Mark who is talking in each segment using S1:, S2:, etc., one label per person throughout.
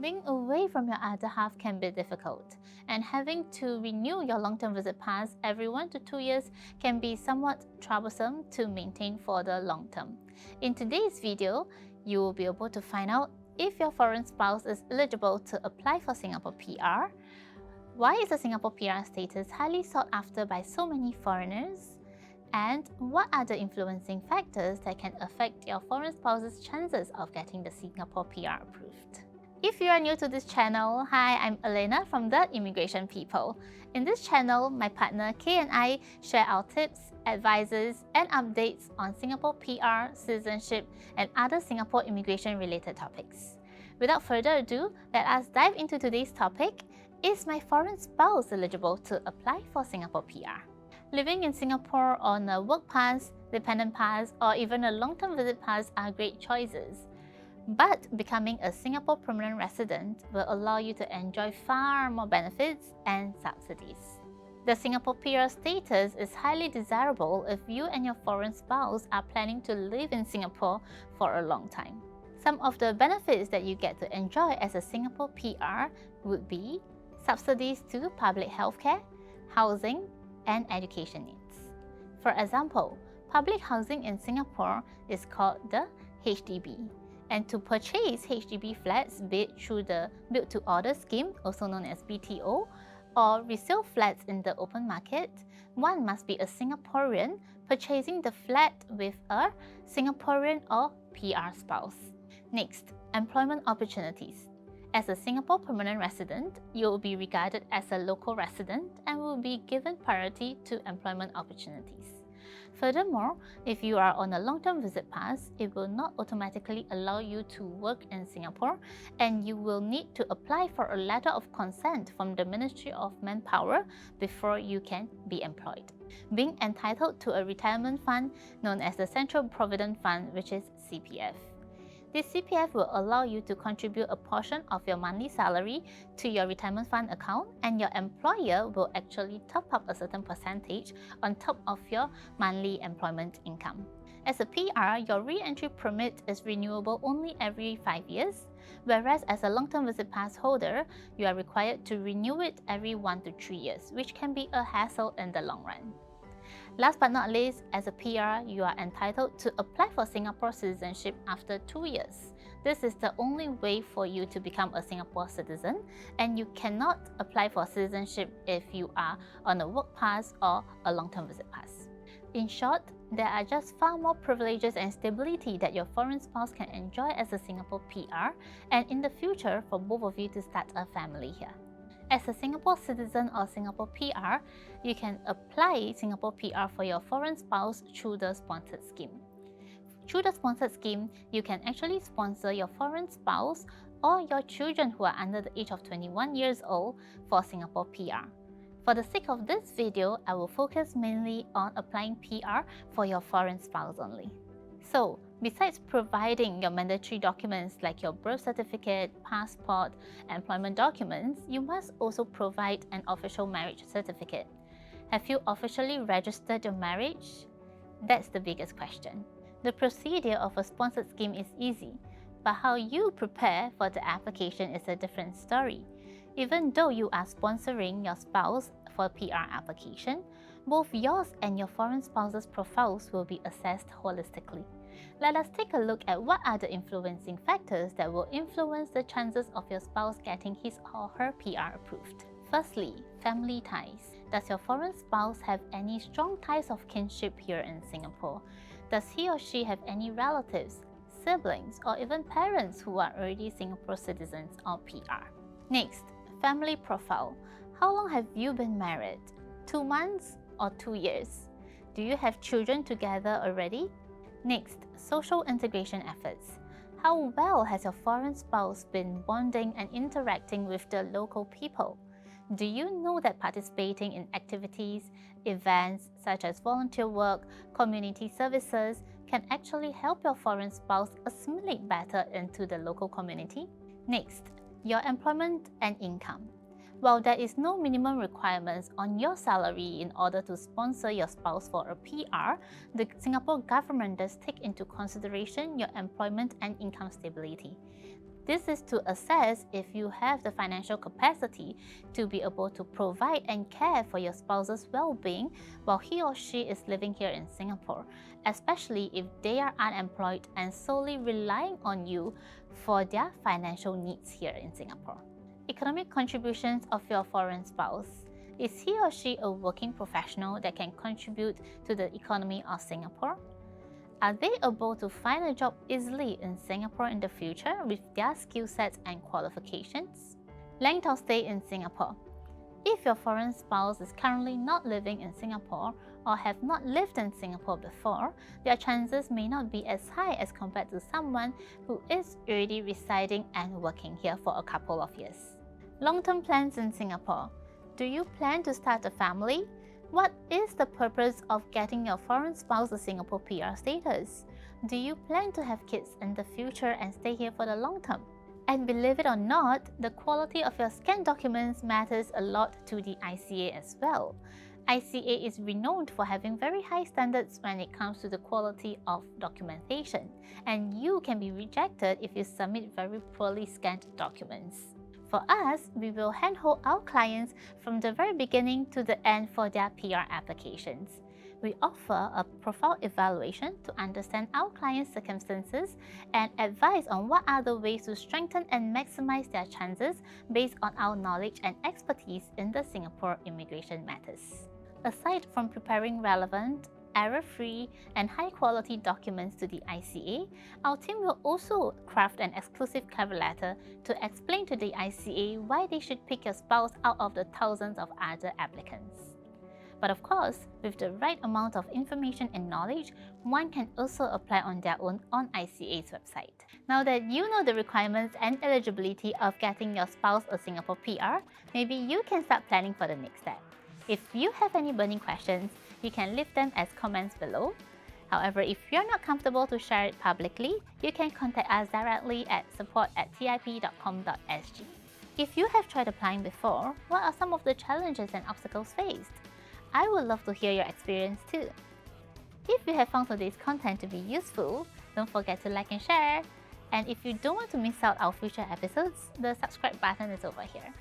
S1: Being away from your other half can be difficult, and having to renew your long-term visit pass every 1 to 2 years can be somewhat troublesome to maintain for the long term. In today's video, you will be able to find out if your foreign spouse is eligible to apply for Singapore PR, why is the Singapore PR status highly sought after by so many foreigners, and what are the influencing factors that can affect your foreign spouse's chances of getting the Singapore PR approved. If you are new to this channel, hi, I'm Elena from The Immigration People. In this channel, my partner Kay and I share our tips, advices, and updates on Singapore PR, citizenship, and other Singapore immigration-related topics. Without further ado, let us dive into today's topic. Is my foreign spouse eligible to apply for Singapore PR? Living in Singapore on a work pass, dependent pass, or even a long-term visit pass are great choices. But becoming a Singapore permanent resident will allow you to enjoy far more benefits and subsidies. The Singapore PR status is highly desirable if you and your foreign spouse are planning to live in Singapore for a long time. Some of the benefits that you get to enjoy as a Singapore PR would be subsidies to public healthcare, housing, and education needs. For example, public housing in Singapore is called the HDB. And to purchase HDB flats, be it through the Build-to-Order scheme, also known as BTO, or resale flats in the open market, one must be a Singaporean purchasing the flat with a Singaporean or PR spouse. Next, employment opportunities. As a Singapore permanent resident, you will be regarded as a local resident and will be given priority to employment opportunities. Furthermore, if you are on a long-term visit pass, it will not automatically allow you to work in Singapore, and you will need to apply for a letter of consent from the Ministry of Manpower before you can be employed. Being entitled to a retirement fund known as the Central Provident Fund, which is CPF. This CPF will allow you to contribute a portion of your monthly salary to your retirement fund account, and your employer will actually top up a certain percentage on top of your monthly employment income. As a PR, your re-entry permit is renewable only every 5 years, whereas as a long-term visit pass holder, you are required to renew it every 1 to 3 years, which can be a hassle in the long run. Last but not least, as a PR, you are entitled to apply for Singapore citizenship after 2 years. This is the only way for you to become a Singapore citizen, and you cannot apply for citizenship if you are on a work pass or a long-term visit pass. In short, there are just far more privileges and stability that your foreign spouse can enjoy as a Singapore PR, and in the future for both of you to start a family here. As a Singapore citizen or Singapore PR, you can apply Singapore PR for your foreign spouse through the sponsored scheme. Through the sponsored scheme, you can actually sponsor your foreign spouse or your children who are under the age of 21 years old for Singapore PR. For the sake of this video, I will focus mainly on applying PR for your foreign spouse only. So, besides providing your mandatory documents like your birth certificate, passport, employment documents, you must also provide an official marriage certificate. Have you officially registered your marriage? That's the biggest question. The procedure of a sponsored scheme is easy, but how you prepare for the application is a different story. Even though you are sponsoring your spouse for a PR application, both yours and your foreign spouse's profiles will be assessed holistically. Let us take a look at what are the influencing factors that will influence the chances of your spouse getting his or her PR approved. Firstly, family ties. Does your foreign spouse have any strong ties of kinship here in Singapore? Does he or she have any relatives, siblings, or even parents who are already Singapore citizens or PR? Next, family profile. How long have you been married? 2 months or 2 years? Do you have children together already? Next, social integration efforts. How well has your foreign spouse been bonding and interacting with the local people? Do you know that participating in activities, events such as volunteer work, community services can actually help your foreign spouse assimilate better into the local community? Next, your employment and income. While there is no minimum requirements on your salary in order to sponsor your spouse for a PR, the Singapore government does take into consideration your employment and income stability. This is to assess if you have the financial capacity to be able to provide and care for your spouse's well-being while he or she is living here in Singapore, especially if they are unemployed and solely relying on you for their financial needs here in Singapore. Economic contributions of your foreign spouse. Is he or she a working professional that can contribute to the economy of Singapore? Are they able to find a job easily in Singapore in the future with their skill sets and qualifications? Length of stay in Singapore. If your foreign spouse is currently not living in Singapore or have not lived in Singapore before, their chances may not be as high as compared to someone who is already residing and working here for a couple of years. Long-term plans in Singapore. Do you plan to start a family? What is the purpose of getting your foreign spouse a Singapore PR status? Do you plan to have kids in the future and stay here for the long term? And believe it or not, the quality of your scanned documents matters a lot to the ICA as well. ICA is renowned for having very high standards when it comes to the quality of documentation, and you can be rejected if you submit very poorly scanned documents. For us, we will handhold our clients from the very beginning to the end for their PR applications. We offer a profile evaluation to understand our clients' circumstances and advise on what are the ways to strengthen and maximize their chances based on our knowledge and expertise in the Singapore immigration matters. Aside from preparing relevant, error-free and high-quality documents to the ICA, our team will also craft an exclusive cover letter to explain to the ICA why they should pick your spouse out of the thousands of other applicants. But of course, with the right amount of information and knowledge, one can also apply on their own on ICA's website. Now that you know the requirements and eligibility of getting your spouse a Singapore PR, maybe you can start planning for the next step. If you have any burning questions, you can leave them as comments below. However, if you're not comfortable to share it publicly, you can contact us directly at support@tip.com.sg. If you have tried applying before, what are some of the challenges and obstacles faced? I would love to hear your experience too. If you have found today's content to be useful, don't forget to like and share. And if you don't want to miss out our future episodes, the subscribe button is over here.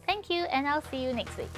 S1: Thank you, and I'll see you next week.